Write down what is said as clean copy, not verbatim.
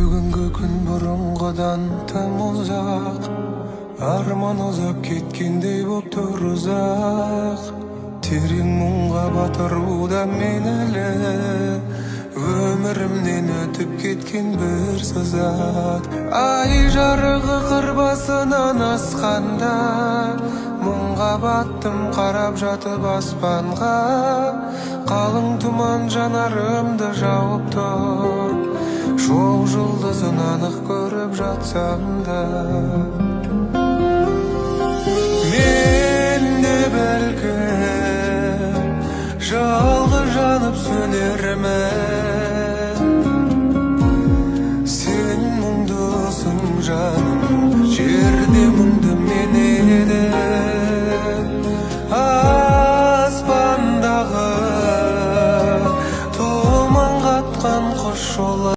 Бүгінгі күн бұрынғыдан тым ұзақ, арман ұзап кеткендей боп тұр ұзақ. Терең мұңға батыруда мен әлі, өмірімнен өтіп кеткен бір сызат. Ай жарығы қыр басынан асқанда, мұңға баттым қарап жатып аспанға. Қалың тұман жанарымды жауып тұр, шоқ жұлдызын анық көріп жатсам да. Мен де бәлкім жалғыз жанып сөнермін. Сен мұңдысың жаным, жерде мұңды мен едім. Аспандағы тұман қатқан құс жолы